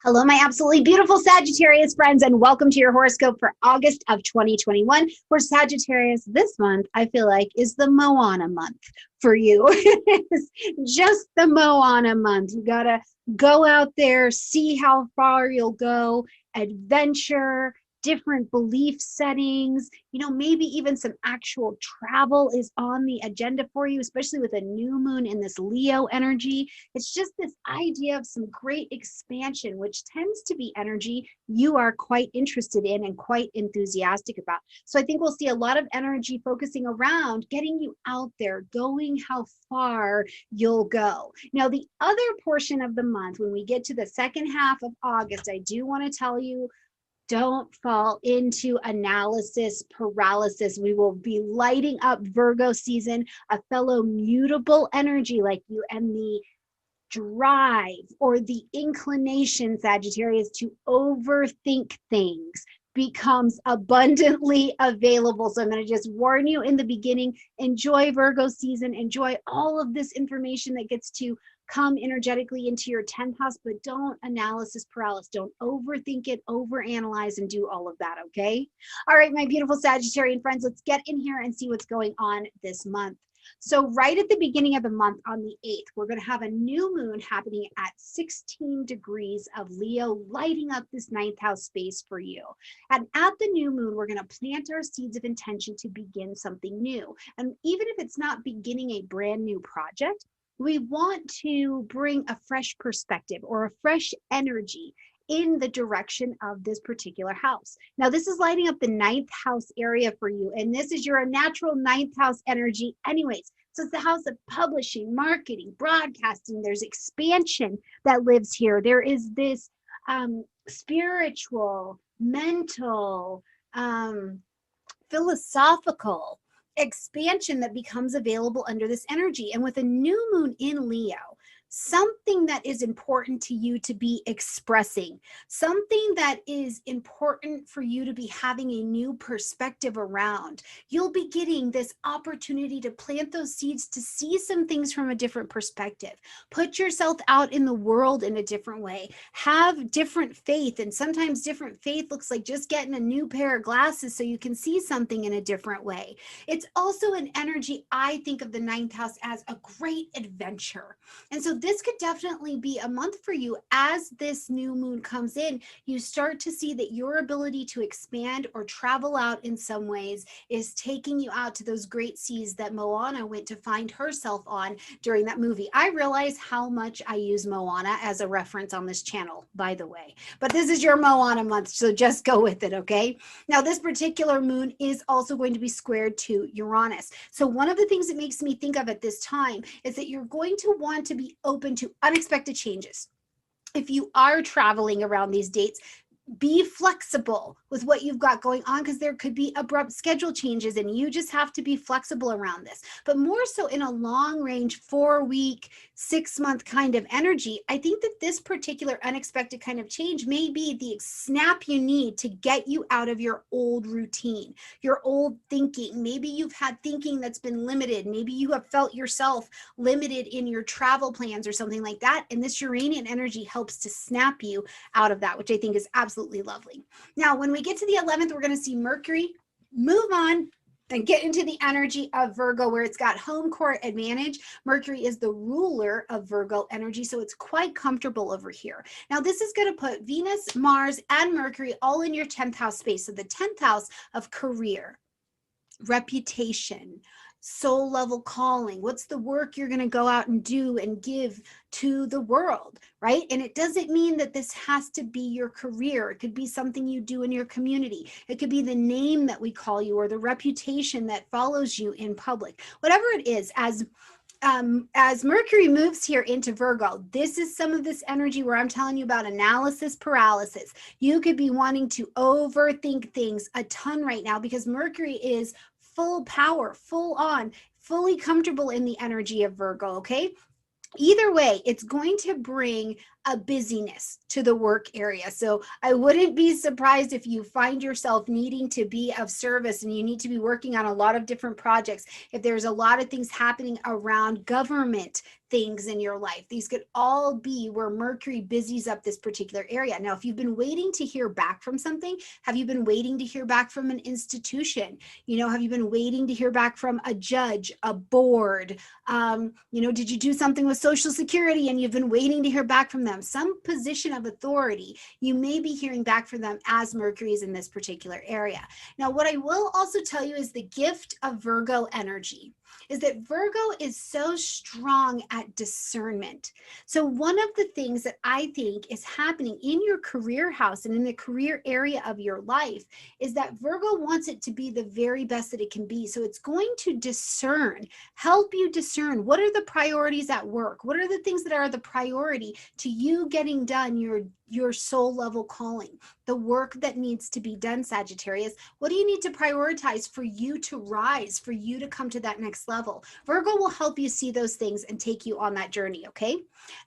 Hello, my absolutely beautiful Sagittarius friends, and welcome to your horoscope for August of 2021. For Sagittarius, this month, I feel like, is the Moana month for you. It's just the Moana month. You got to go out there, see how far you'll go, adventure, different belief settings, maybe even some actual travel is on the agenda for you, especially with a new moon in this Leo energy. It's just this idea of some great expansion, which tends to be energy you are quite interested in and quite enthusiastic about. So I think we'll see a lot of energy focusing around getting you out there, going how far you'll go. Now, the other portion of the month, when we get to the second half of August, I do want to tell you, don't fall into analysis paralysis. We will be lighting up Virgo season, a fellow mutable energy like you, and the drive or the inclination, Sagittarius, to overthink things becomes abundantly available. So I'm going to just warn you in the beginning, enjoy Virgo season, enjoy all of this information that gets to come energetically into your 10th house, but don't analysis paralysis. Don't overthink it, overanalyze, and do all of that, okay? All right, my beautiful Sagittarian friends, let's get in here and see what's going on this month. So right at the beginning of the month on the 8th, we're going to have a new moon happening at 16 degrees of Leo, lighting up this 9th house space for you. And at the new moon, we're going to plant our seeds of intention to begin something new. And even if it's not beginning a brand new project, we want to bring a fresh perspective or a fresh energy in the direction of this particular house. Now, this is lighting up the 9th house area for you, and this is your natural 9th house energy anyways. So it's the house of publishing, marketing, broadcasting. There's expansion that lives here. There is this spiritual, mental, philosophical expansion that becomes available under this energy. And with a new moon in Leo, something that is important to you to be expressing, something that is important for you to be having a new perspective around. You'll be getting this opportunity to plant those seeds to see some things from a different perspective. Put yourself out in the world in a different way. Have different faith, and sometimes different faith looks like just getting a new pair of glasses so you can see something in a different way. It's also an energy, I think of the 9th house as a great adventure. And so this could definitely be a month for you. As this new moon comes in, you start to see that your ability to expand or travel out in some ways is taking you out to those great seas that Moana went to find herself on during that movie. I realize how much I use Moana as a reference on this channel, by the way, but this is your Moana month, so just go with it, okay? Now, this particular moon is also going to be squared to Uranus. So one of the things that makes me think of at this time is that you're going to want to be open to unexpected changes. If you are traveling around these dates, be flexible with what you've got going on, because there could be abrupt schedule changes and you just have to be flexible around this. But more so in a long range 4-week, 6-month kind of energy, I think that this particular unexpected kind of change may be the snap you need to get you out of your old routine, your old thinking. Maybe you've had thinking that's been limited. Maybe you have felt yourself limited in your travel plans or something like that. And this Uranian energy helps to snap you out of that, which I think is absolutely lovely. Now, when we get to the 11th, we're going to see Mercury move on and get into the energy of Virgo, where it's got home court advantage. Mercury is the ruler of Virgo energy, so it's quite comfortable over here. Now, this is going to put Venus, Mars, and Mercury all in your 10th house space. So the 10th house of career, reputation, soul level calling. What's the work you're going to go out and do and give to the world, right? And it doesn't mean that this has to be your career. It could be something you do in your community. It could be the name that we call you or the reputation that follows you in public. Whatever it is, as Mercury moves here into Virgo, this is some of this energy where I'm telling you about analysis paralysis. You could be wanting to overthink things a ton right now because Mercury is full power, full on, fully comfortable in the energy of Virgo, okay? Either way, it's going to bring a busyness to the work area. So I wouldn't be surprised if you find yourself needing to be of service and you need to be working on a lot of different projects. If there's a lot of things happening around government things in your life, these could all be where Mercury busies up this particular area. Now, if you've been waiting to hear back from something, have you been waiting to hear back from an institution? You know, have you been waiting to hear back from a judge, a board? You know, did you do something with Social Security and you've been waiting to hear back from them? Some position of authority, you may be hearing back from them as Mercury is in this particular area. Now, what I will also tell you is the gift of Virgo energy is that Virgo is so strong at discernment. So one of the things that I think is happening in your career house and in the career area of your life is that Virgo wants it to be the very best that it can be. So it's going to discern, help you discern what are the priorities at work? What are the things that are the priority to you getting done your soul level calling, the work that needs to be done, Sagittarius? What do you need to prioritize for you to rise, for you to come to that next level? Virgo will help you see those things and take you on that journey, okay?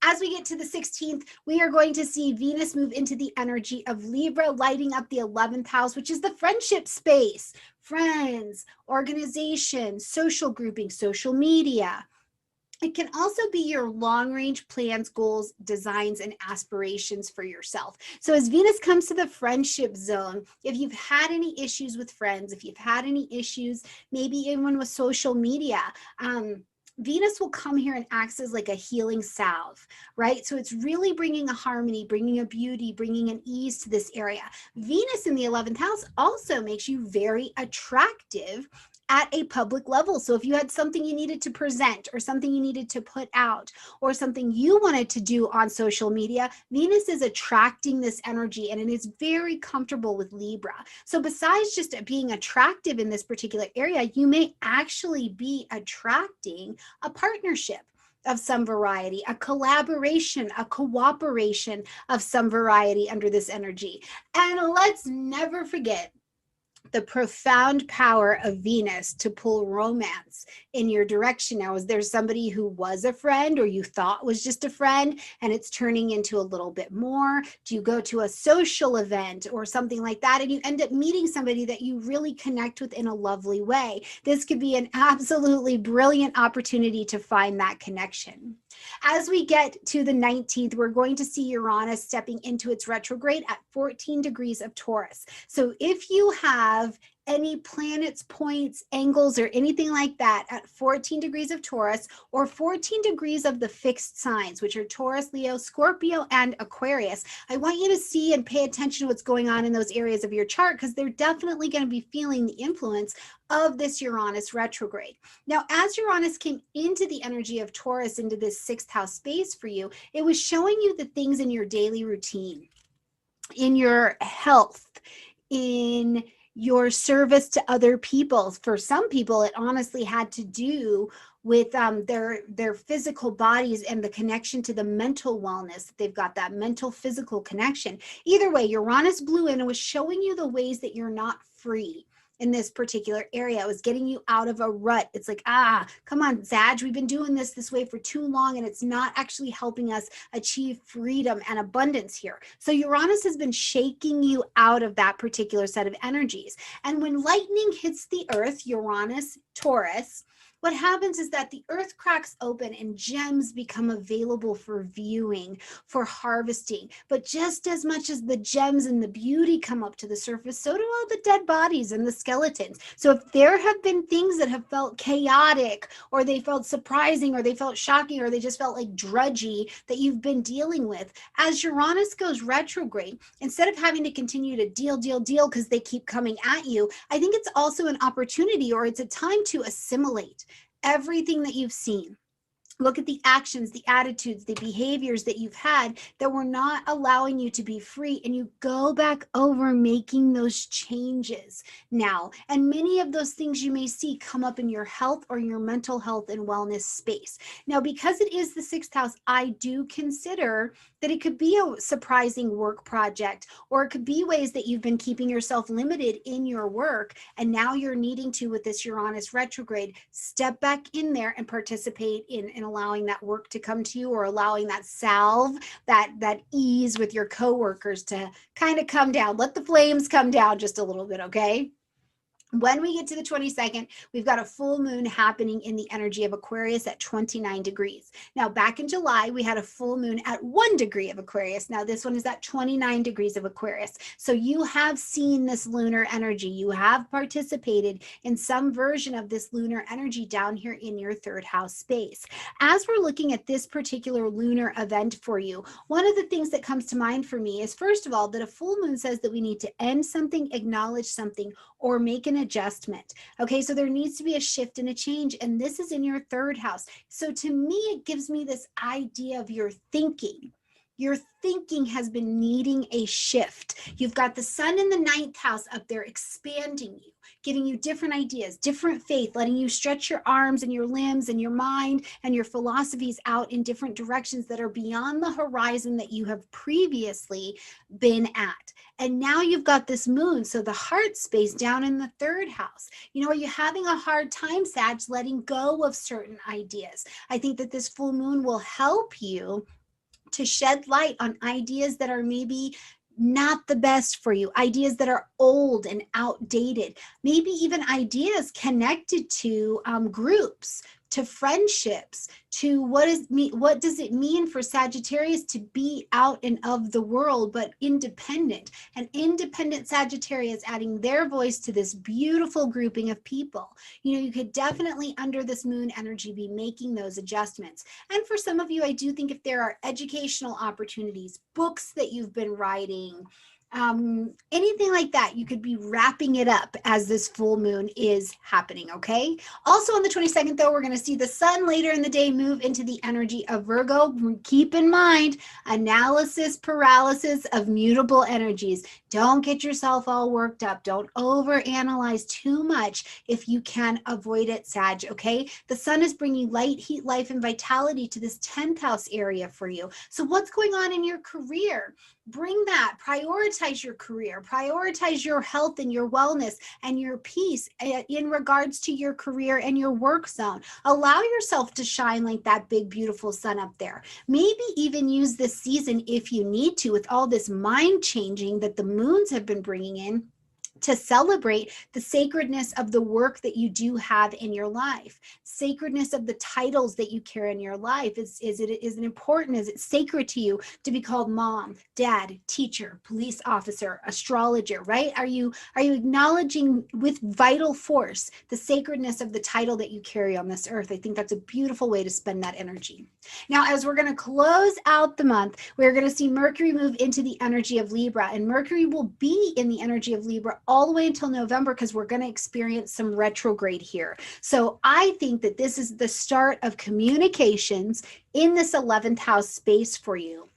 As we get to the 16th, we are going to see Venus move into the energy of Libra, lighting up the 11th house, which is the friendship space, friends, organization, social grouping, social media. It can also be your long-range plans, goals, designs, and aspirations for yourself. So as Venus comes to the friendship zone, if you've had any issues with friends, if you've had any issues, maybe even with social media, Venus will come here and acts as like a healing salve, right? So it's really bringing a harmony, bringing a beauty, bringing an ease to this area. Venus in the 11th house also makes you very attractive at a public level. So if you had something you needed to present or something you needed to put out or something you wanted to do on social media, Venus is attracting this energy and it is very comfortable with Libra. So besides just being attractive in this particular area, you may actually be attracting a partnership of some variety, a collaboration, a cooperation of some variety under this energy. And let's never forget the profound power of Venus to pull romance in your direction. Now, is there somebody who was a friend or you thought was just a friend and it's turning into a little bit more? Do you go to a social event or something like that and you end up meeting somebody that you really connect with in a lovely way? This could be an absolutely brilliant opportunity to find that connection. As we get to the 19th, we're going to see Uranus stepping into its retrograde at 14 degrees of Taurus. So if you have any planets, points, angles, or anything like that at 14 degrees of Taurus or 14 degrees of the fixed signs, which are Taurus, Leo, Scorpio, and Aquarius, I want you to see and pay attention to what's going on in those areas of your chart because they're definitely going to be feeling the influence of this Uranus retrograde. Now, as Uranus came into the energy of Taurus, into this sixth house space for you, it was showing you the things in your daily routine, in your health, in your service to other people. For some people, it honestly had to do with their physical bodies and the connection to the mental wellness. They've got that mental physical connection. Either way, Uranus blew in and was showing you the ways that you're not free in this particular area. It was getting you out of a rut. It's like, come on, Sag, we've been doing this way for too long and it's not actually helping us achieve freedom and abundance here. So Uranus has been shaking you out of that particular set of energies. And when lightning hits the earth, Uranus, Taurus, what happens is that the earth cracks open and gems become available for viewing, for harvesting. But just as much as the gems and the beauty come up to the surface, so do all the dead bodies and the skeletons. So if there have been things that have felt chaotic or they felt surprising or they felt shocking or they just felt like drudgy that you've been dealing with, as Uranus goes retrograde, instead of having to continue to deal because they keep coming at you, I think it's also an opportunity or it's a time to assimilate everything that you've seen. Look at the actions, the attitudes, the behaviors that you've had that were not allowing you to be free, and you go back over making those changes now. And many of those things you may see come up in your health or your mental health and wellness space. Now, because it is the sixth house, I do consider that it could be a surprising work project, or it could be ways that you've been keeping yourself limited in your work, and now you're needing to, with this Uranus retrograde, step back in there and participate in and allowing that work to come to you, or allowing that salve, that ease with your coworkers to kind of come down. Let the flames come down just a little bit, okay? When we get to the 22nd, we've got a full moon happening in the energy of Aquarius at 29 degrees. Now, back in July, we had a full moon at 1 degree of Aquarius. Now, this one is at 29 degrees of Aquarius. So you have seen this lunar energy. You have participated in some version of this lunar energy down here in your third house space. As we're looking at this particular lunar event for you, one of the things that comes to mind for me is, first of all, that a full moon says that we need to end something, acknowledge something, or make an adjustment. Okay, so there needs to be a shift and a change, and this is in your third house. So to me, it gives me this idea of your thinking. Your thinking has been needing a shift. You've got the sun in the ninth house up there expanding you, giving you different ideas, different faith, letting you stretch your arms and your limbs and your mind and your philosophies out in different directions that are beyond the horizon that you have previously been at. And now you've got this moon, so the heart space down in the third house. You know, are you having a hard time, Sag, letting go of certain ideas? I think that this full moon will help you to shed light on ideas that are maybe not the best for you, ideas that are old and outdated, maybe even ideas connected to groups, to friendships, to what does it mean for Sagittarius to be out and of the world, but independent. An independent Sagittarius adding their voice to this beautiful grouping of people. You know, you could definitely under this moon energy be making those adjustments. And for some of you, I do think if there are educational opportunities, books that you've been writing, anything like that, you could be wrapping it up as this full moon is happening, okay? Also on the 22nd, though, we're going to see the sun later in the day move into the energy of Virgo. Keep in mind, analysis paralysis of mutable energies. Don't get yourself all worked up. Don't overanalyze too much if you can avoid it, Sag, okay? The sun is bringing light, heat, life, and vitality to this 10th house area for you. So what's going on in your career? Bring that, prioritize your career, prioritize your health and your wellness and your peace in regards to your career and your work zone. Allow yourself to shine like that big, beautiful sun up there. Maybe even use this season if you need to, with all this mind changing that the moons have been bringing in, to celebrate the sacredness of the work that you do have in your life, sacredness of the titles that you carry in your life. Is it important? Is it sacred to you to be called mom, dad, teacher, police officer, astrologer, right? Are you acknowledging with vital force the sacredness of the title that you carry on this earth? I think that's a beautiful way to spend that energy. Now, as we're going to close out the month, we're going to see Mercury move into the energy of Libra, and Mercury will be in the energy of Libra all the way until November, because we're going to experience some retrograde here. So I think that this is the start of communications in this 11th house space for you.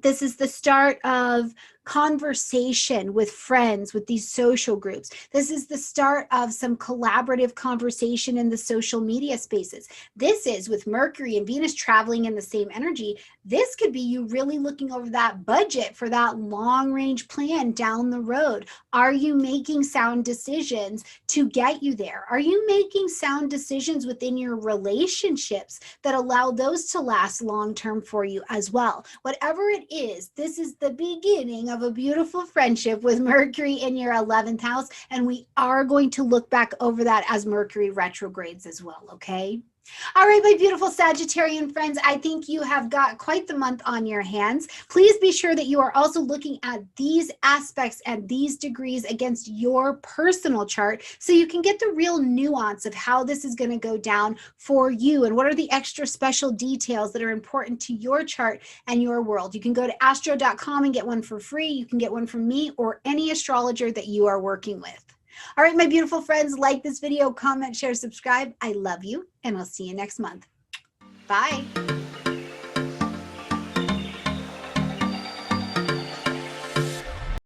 This is the start of conversation with friends, with these social groups. This is the start of some collaborative conversation in the social media spaces. This is with Mercury and Venus traveling in the same energy. This could be you really looking over that budget for that long range plan down the road. Are you making sound decisions to get you there? Are you making sound decisions within your relationships that allow those to last long term for you as well? Whatever it is, this is the beginning of a beautiful friendship with Mercury in your 11th house, and we are going to look back over that as Mercury retrogrades as well, okay? All right, my beautiful Sagittarian friends, I think you have got quite the month on your hands. Please be sure that you are also looking at these aspects and these degrees against your personal chart so you can get the real nuance of how this is going to go down for you and what are the extra special details that are important to your chart and your world. You can go to astro.com and get one for free. You can get one from me or any astrologer that you are working with. All right, my beautiful friends, like this video, comment, share, subscribe. I love you, and I'll see you next month. Bye.